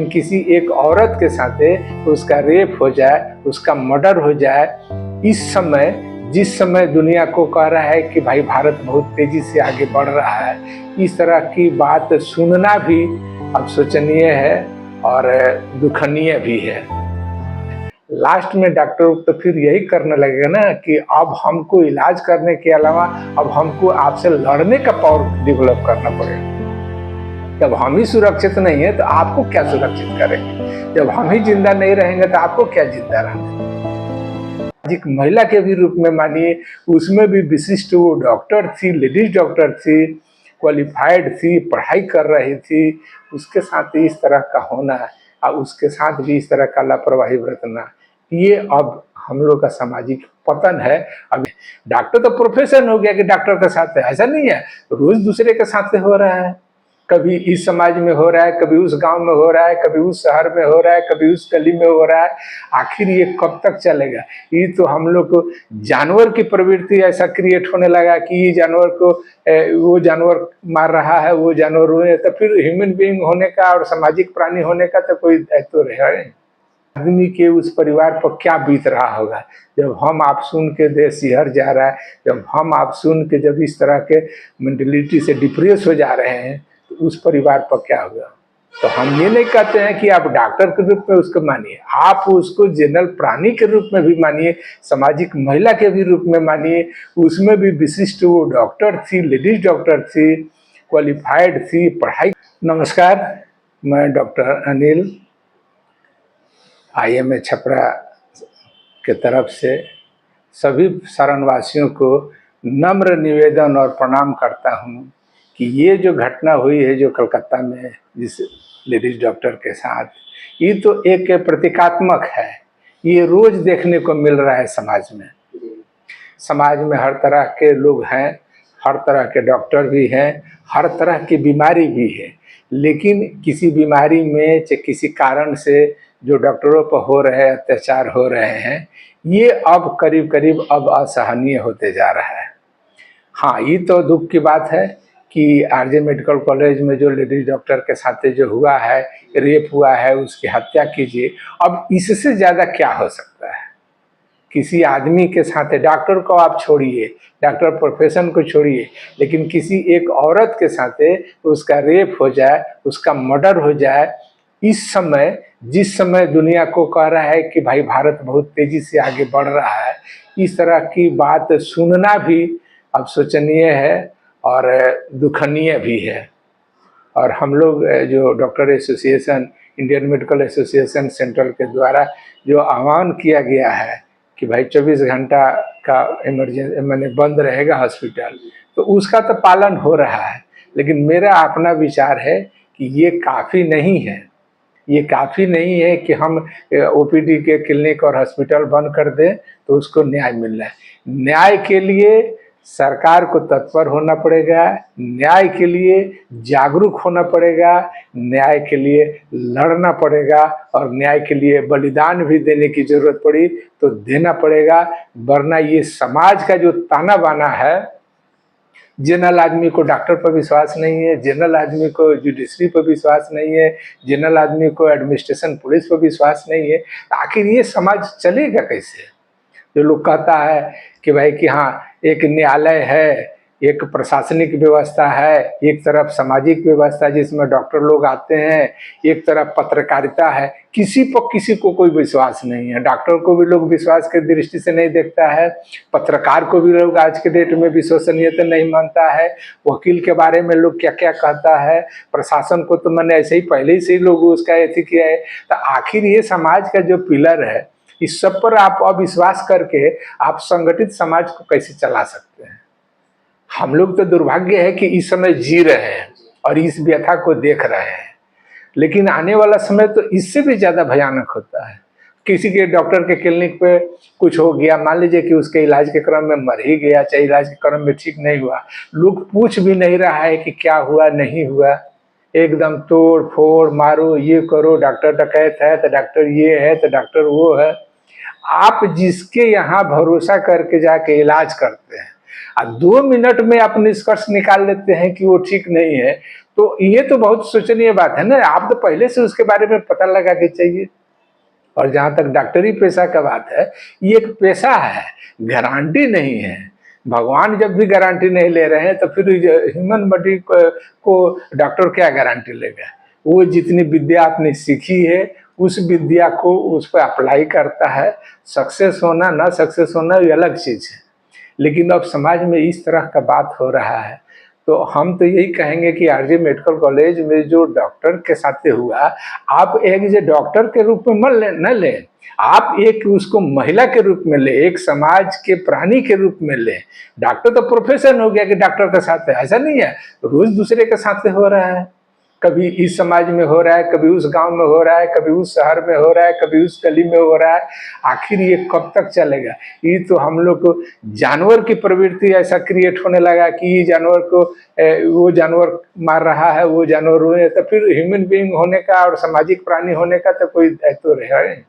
किसी एक औरत के साथ उसका रेप हो जाए, उसका मर्डर हो जाए, इस समय जिस समय दुनिया को कह रहा है कि भाई भारत बहुत तेजी से आगे बढ़ रहा है, इस तरह की बात सुनना भी अब शोचनीय है और दुखनीय भी है। लास्ट में डॉक्टर तो फिर यही करने लगेगा ना कि अब हमको इलाज करने के अलावा अब हमको आपसे लड़ने का पावर डेवलप करना पड़ेगा। जब हम ही सुरक्षित नहीं है तो आपको क्या सुरक्षित करेंगे? जब हम ही जिंदा नहीं रहेंगे तो आपको क्या जिंदा रहना? एक महिला के भी रूप में मानिए, उसमें भी विशिष्ट वो डॉक्टर थी, लेडीज डॉक्टर थी, क्वालिफाइड थी, पढ़ाई कर रही थी, उसके साथ इस तरह का होना और उसके साथ भी इस तरह का लापरवाही बरतना, ये अब हम लोग का सामाजिक पतन है। अब डॉक्टर तो प्रोफेशन हो गया कि डॉक्टर के साथ है, ऐसा नहीं है, रोज दूसरे के साथ हो रहा है। कभी इस समाज में हो रहा है, कभी उस गांव में हो रहा है, कभी उस शहर में हो रहा है, कभी उस गली में हो रहा है। आखिर ये कब तक चलेगा? ये तो हम लोग को जानवर की प्रवृत्ति ऐसा क्रिएट होने लगा कि ये जानवर को वो जानवर मार रहा है, वो जानवर हुए, तो फिर ह्यूमन बीइंग होने का और सामाजिक प्राणी होने का तो कोई दायित्व रहा है। आदमी के उस परिवार पर क्या बीत रहा होगा जब हम आप सुन के देश सिहर जा रहा है, जब हम आप सुन के जब इस तरह के मेंटलिटी से डिप्रेस हो जा रहे हैं, तो उस परिवार पर क्या होगा? तो हम ये नहीं कहते हैं कि आप डॉक्टर के रूप में उसको मानिए, आप उसको जनरल प्राणी के रूप में भी मानिए, सामाजिक महिला के भी रूप में मानिए, उसमें भी विशिष्ट वो डॉक्टर थी, लेडीज डॉक्टर थी, क्वालिफाइड थी, पढ़ाई। नमस्कार, मैं डॉक्टर अनिल IMA छपरा के तरफ से सभी शरणवासियों को नम्र निवेदन और प्रणाम करता हूँ कि ये जो घटना हुई है जो कलकत्ता में जिस लेडीज डॉक्टर के साथ, ये तो एक प्रतीकात्मक है। ये रोज देखने को मिल रहा है समाज में। समाज में हर तरह के लोग हैं, हर तरह के डॉक्टर भी हैं, हर तरह की बीमारी भी है, लेकिन किसी बीमारी में चाहे किसी कारण से जो डॉक्टरों पर हो रहे अत्याचार हो रहे हैं, ये अब करीब करीब अब असहनीय होते जा रहा है। हाँ, ये तो दुख की बात है कि RJ मेडिकल कॉलेज में जो लेडीज डॉक्टर के साथ जो हुआ है, रेप हुआ है, उसकी हत्या कीजिए। अब इससे ज़्यादा क्या हो सकता है? किसी आदमी के साथ, डॉक्टर को आप छोड़िए, डॉक्टर प्रोफेशन को छोड़िए, लेकिन किसी एक औरत के साथ उसका रेप हो जाए, उसका मर्डर हो जाए, इस समय जिस समय दुनिया को कह रहा है कि भाई भारत बहुत तेजी से आगे बढ़ रहा है, इस तरह की बात सुनना भी अब शोचनीय है और दुखनीय भी है। और हम लोग जो doctor association, Indian medical association central के द्वारा जो आह्वान किया गया है कि भाई 24 घंटा का इमरजेंसी मैंने बंद रहेगा हॉस्पिटल, तो उसका तो पालन हो रहा है, लेकिन मेरा अपना विचार है कि ये काफ़ी नहीं है। ये काफ़ी नहीं है कि हम OPD के क्लिनिक और हॉस्पिटल बंद कर दें तो उसको न्याय मिल रहा है। न्याय के लिए सरकार को तत्पर होना पड़ेगा, न्याय के लिए जागरूक होना पड़ेगा, न्याय के लिए लड़ना पड़ेगा और न्याय के लिए बलिदान भी देने की जरूरत पड़ी तो देना पड़ेगा। वरना ये समाज का जो ताना बाना है, जनरल आदमी को डॉक्टर पर विश्वास नहीं है, जनरल आदमी को जुडिशरी पर विश्वास नहीं है, जनरल आदमी को एडमिनिस्ट्रेशन पुलिस पर विश्वास नहीं है, तो आखिर ये समाज चलेगा कैसे? जो लोग कहता है कि भाई कि हाँ एक न्यायालय है, एक प्रशासनिक व्यवस्था है, एक तरफ सामाजिक व्यवस्था जिसमें डॉक्टर लोग आते हैं, एक तरफ पत्रकारिता है, किसी पर किसी को कोई विश्वास नहीं है। डॉक्टर को भी लोग विश्वास की दृष्टि से नहीं देखता है, पत्रकार को भी लोग आज के डेट में विश्वसनीयता नहीं मानता है, वकील के बारे में लोग क्या क्या कहता है, प्रशासन को तो मैंने ऐसे ही पहले से ही लोग उसका ऐसे किया है। तो आखिर ये समाज का जो पिलर है, इस सब पर आप अविश्वास करके आप संगठित समाज को कैसे चला सकते हैं? हम लोग तो दुर्भाग्य है कि इस समय जी रहे हैं और इस व्यथा को देख रहे हैं, लेकिन आने वाला समय तो इससे भी ज्यादा भयानक होता है। किसी के डॉक्टर के क्लिनिक पे कुछ हो गया, मान लीजिए कि उसके इलाज के क्रम में मर ही गया, चाहे इलाज के क्रम में ठीक नहीं हुआ, लोग पूछ भी नहीं रहा है कि क्या हुआ नहीं हुआ, एकदम तोड़ फोड़ मारो, ये करो, डॉक्टर डकैत है तो डॉक्टर ये है तो डॉक्टर वो है। आप जिसके यहाँ भरोसा करके जाके इलाज करते हैं और 2 मिनट में आप निष्कर्ष निकाल लेते हैं कि वो ठीक नहीं है, तो ये तो बहुत सोचनीय बात है ना, आप तो पहले से उसके बारे में पता लगा के चाहिए। और जहाँ तक डॉक्टरी पेशा का बात है, ये एक पेशा है, गारंटी नहीं है। भगवान जब भी गारंटी नहीं ले रहे हैं तो फिर ह्यूमन बॉडी को डॉक्टर क्या गारंटी लेगा। वो जितनी विद्या आपने सीखी है उस विद्या को उस पर अप्लाई करता है। सक्सेस होना ना सक्सेस होना ये अलग चीज़ है, लेकिन अब समाज में इस तरह का बात हो रहा है तो हम तो यही कहेंगे कि आरजे मेडिकल कॉलेज में जो डॉक्टर के साथ हुआ, आप एक जो डॉक्टर के रूप में न लें, आप एक उसको महिला के रूप में ले, एक समाज के प्राणी के रूप में ले। डॉक्टर तो प्रोफेशन हो गया कि डॉक्टर के साथ है, ऐसा नहीं है, रोज दूसरे के साथ हो रहा है। कभी इस समाज में हो रहा है, कभी उस गांव में हो रहा है, कभी उस शहर में हो रहा है, कभी उस गली में हो रहा है। आखिर ये कब तक चलेगा। ये तो हम लोग को जानवर की प्रवृत्ति ऐसा क्रिएट होने लगा कि ये जानवर को वो जानवर मार रहा है, वो जानवर हुए, तो फिर ह्यूमन बीइंग होने का और सामाजिक प्राणी होने का तो कोई दायित्व रहा नहीं।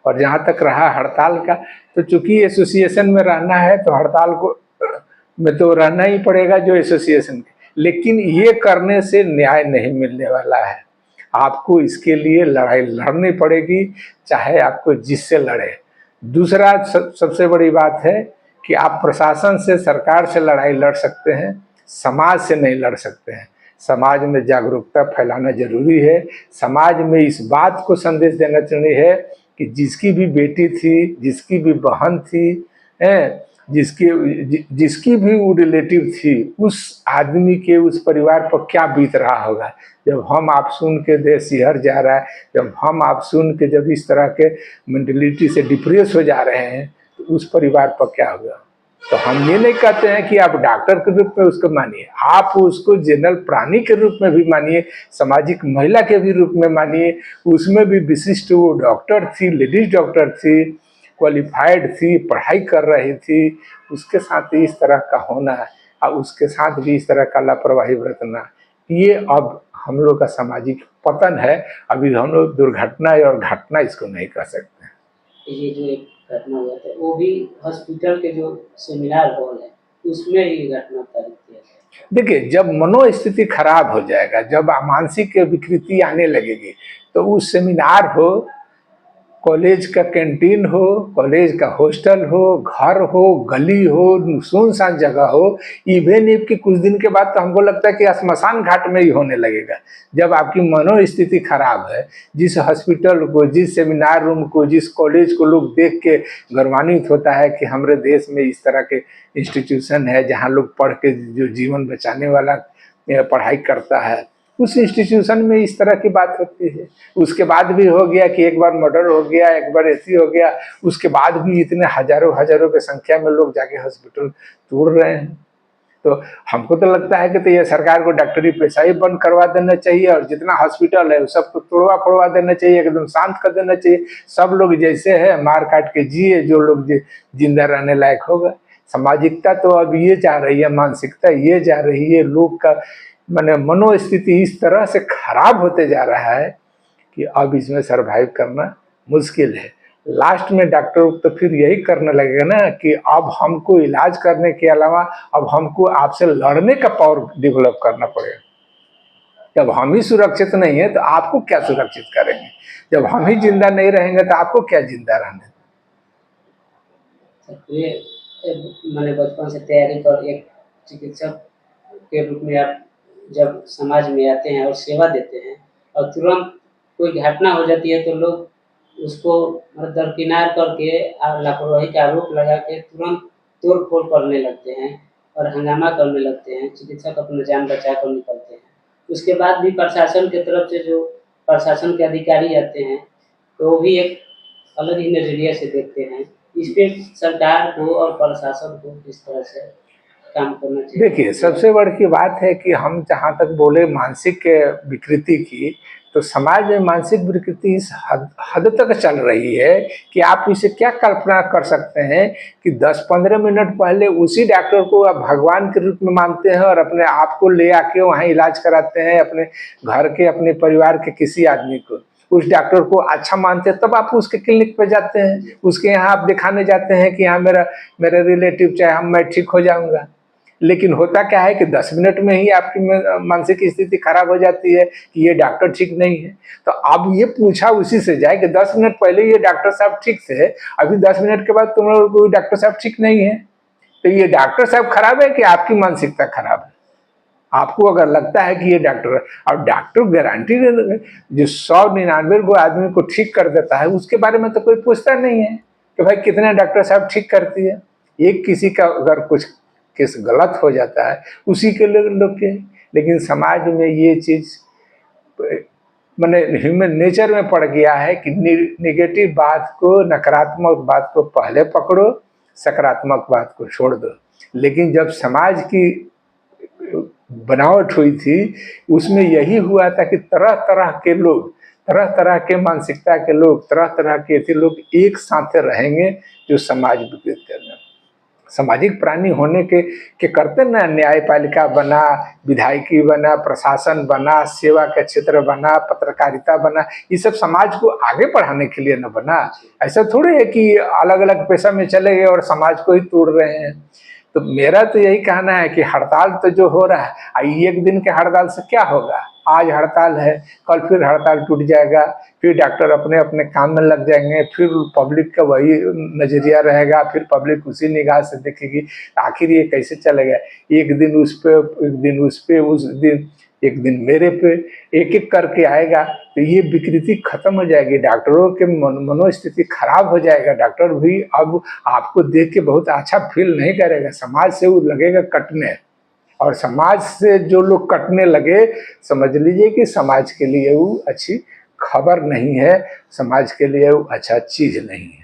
और जहाँ तक रहा हड़ताल का, तो चूंकि एसोसिएशन में रहना है तो हड़ताल को में तो रहना ही पड़ेगा जो एसोसिएशन के, लेकिन ये करने से न्याय नहीं मिलने वाला है। आपको इसके लिए लड़ाई लड़नी पड़ेगी, चाहे आपको जिससे लड़े। दूसरा सबसे बड़ी बात है कि आप प्रशासन से, सरकार से लड़ाई लड़ सकते हैं, समाज से नहीं लड़ सकते हैं। समाज में जागरूकता फैलाना जरूरी है। समाज में इस बात को संदेश देना चाहिए है कि जिसकी भी बेटी थी, जिसकी भी बहन थी, जिसकी भी वो रिलेटिव थी, उस आदमी के, उस परिवार पर क्या बीत रहा होगा। जब हम आप सुन के देश सिहर जा रहा है, जब हम आप सुन के जब इस तरह के मेंटलिटी से डिप्रेस हो जा रहे हैं, तो उस परिवार पर क्या होगा। तो हम ये नहीं कहते हैं कि आप डॉक्टर के रूप में उसको मानिए, आप उसको जनरल प्राणी के रूप में भी मानिए, सामाजिक महिला के भी रूप में मानिए। उसमें भी विशिष्ट वो डॉक्टर थी, लेडीज डॉक्टर थी, क्वालिफाइड थी, पढ़ाई कर रही थी, उसके साथ इस तरह का होना और उसके साथ भी इस तरह का लापरवाही बरतना, ये अब हम लोग का सामाजिक पतन है। अभी हम लोग दुर्घटना और घटना इसको नहीं कह सकते। ये जो एक घटना हुआ था वो भी हॉस्पिटल के जो सेमिनार हॉल है उसमें ही घटना पारित किया गया। देखिए, जब मनोस्थिति खराब हो जाएगा, जब मानसिक विकृति आने लगेगी, तो उस सेमिनार हो, कॉलेज का कैंटीन हो, कॉलेज का हॉस्टल हो, घर हो, गली हो, सुनसान जगह हो, इवन कि कुछ दिन के बाद तो हमको लगता है कि श्मशान घाट में ही होने लगेगा। जब आपकी मनोस्थिति खराब है, जिस हॉस्पिटल को, जिस सेमिनार रूम को, जिस कॉलेज को लोग देख के गौरवान्वित होता है कि हमारे देश में इस तरह के इंस्टीट्यूशन है जहाँ लोग पढ़ के जो जीवन बचाने वाला पढ़ाई करता है, उस इंस्टीट्यूशन में इस तरह की बात होती है। उसके बाद भी हो गया कि एक बार मर्डर हो गया, एक बार ऐसी हो गया, उसके बाद भी इतने हजारों हजारों की संख्या में लोग जाके हॉस्पिटल तोड़ रहे हैं। तो हमको तो लगता है कि तो ये सरकार को डॉक्टरी पेशा ही बंद करवा देना चाहिए और जितना हॉस्पिटल है वो सबको तोड़वा फोड़वा देना चाहिए, एकदम शांत कर देना चाहिए। सब लोग जैसे है मार काट के जिए, जो लोग जिंदा रहने लायक होगा। सामाजिकता तो अब ये जा रही है, मानसिकता ये जा रही है, लोग का माने मनोस्थिति इस तरह से खराब होते जा रहा है कि अब इसमें सरवाइव करना मुश्किल है। लास्ट में डॉक्टर तो फिर यही करने लगेगा ना कि अब हमको इलाज करने के अलावा अब हमको आपसे लड़ने का पावर डेवलप करना पड़ेगा। जब हम ही सुरक्षित नहीं है तो आपको क्या सुरक्षित करेंगे। जब हम ही जिंदा नहीं रहेंगे तो आपको क्या जिंदा रहने। मैंने बचपन से तैयारी कर एक चिकित्सक के रूप में आप जब समाज में आते हैं और सेवा देते हैं और तुरंत कोई घटना हो जाती है तो लोग उसको मतलब दरकिनार करके लापरवाही का आरोप लगा के तुरंत तोड़ फोड़ करने लगते हैं और हंगामा करने लगते हैं। चिकित्सक अपना जान बचा कर निकलते हैं। उसके बाद भी प्रशासन की तरफ से जो प्रशासन के अधिकारी आते हैं तो वो भी एक अलग ही नजरिए से देखते हैं। इस पे सरकार को और प्रशासन को किस तरह से काम करना चाहिए। देखिए, सबसे बड़ी की बात है कि हम जहाँ तक बोले मानसिक विकृति की, तो समाज में मानसिक विकृति इस हद तक चल रही है कि आप इसे क्या कल्पना कर सकते हैं कि 10-15 मिनट पहले उसी डॉक्टर को आप भगवान के रूप में मानते हैं और अपने आप को ले आके वहाँ इलाज कराते हैं, अपने घर के, अपने परिवार के किसी आदमी को उस डॉक्टर को अच्छा मानते हैं, तब आप उसके क्लिनिक पे जाते हैं, उसके यहाँ आप दिखाने जाते हैं कि हाँ मेरा रिलेटिव चाहे मैं ठीक हो जाऊंगा। लेकिन होता क्या है कि 10 मिनट में ही आपकी मानसिक स्थिति खराब हो जाती है कि ये डॉक्टर ठीक नहीं है। तो अब ये पूछा उसी से जाए कि 10 मिनट पहले ये डॉक्टर साहब ठीक थे, अभी 10 मिनट के बाद तुम लोग कोई डॉक्टर साहब ठीक नहीं है। तो ये डॉक्टर साहब खराब है कि आपकी मानसिकता खराब है? आपको अगर लगता है कि ये डॉक्टर, और डॉक्टर गारंटी जो 199 को आदमी को ठीक कर देता है, उसके बारे में तो कोई पूछता नहीं है कि भाई कितने डॉक्टर साहब ठीक करती है। एक किसी का अगर कुछ केस गलत हो जाता है उसी के लोग के, लेकिन समाज में ये चीज मैंने ह्यूमन नेचर में पड़ गया है कि निगेटिव बात को, नकारात्मक बात को पहले पकड़ो, सकारात्मक बात को छोड़ दो। लेकिन जब समाज की बनावट हुई थी उसमें यही हुआ था कि तरह तरह के लोग, तरह तरह के मानसिकता के लोग, तरह तरह के ऐसे लोग एक साथ रहेंगे जो समाज विकृत करने। सामाजिक प्राणी होने के करते ना, न्यायपालिका बना, विधायकी बना, प्रशासन बना, सेवा का क्षेत्र बना, पत्रकारिता बना, ये सब समाज को आगे बढ़ाने के लिए न बना। ऐसा थोड़ी है कि अलग अलग पेशा में चले गए और समाज को ही तोड़ रहे हैं। तो मेरा तो यही कहना है कि हड़ताल तो जो हो रहा है, एक दिन के हड़ताल से क्या होगा? आज हड़ताल है, कल फिर हड़ताल टूट जाएगा, फिर डॉक्टर अपने अपने काम में लग जाएंगे, फिर पब्लिक का वही नजरिया रहेगा, फिर पब्लिक उसी निगाह से देखेगी। आखिर ये कैसे चलेगा? एक दिन उस पे, एक दिन उस पे, उस दिन एक दिन मेरे पे, एक एक करके आएगा। तो ये विकृति खत्म हो जाएगी, डॉक्टरों के मनोस्थिति खराब हो जाएगा। डॉक्टर भी अब आपको देख के बहुत अच्छा फील नहीं करेगा, समाज से वो लगेगा कटने, और समाज से जो लोग कटने लगे, समझ लीजिए कि समाज के लिए वो अच्छी खबर नहीं है, समाज के लिए वो अच्छा चीज नहीं है।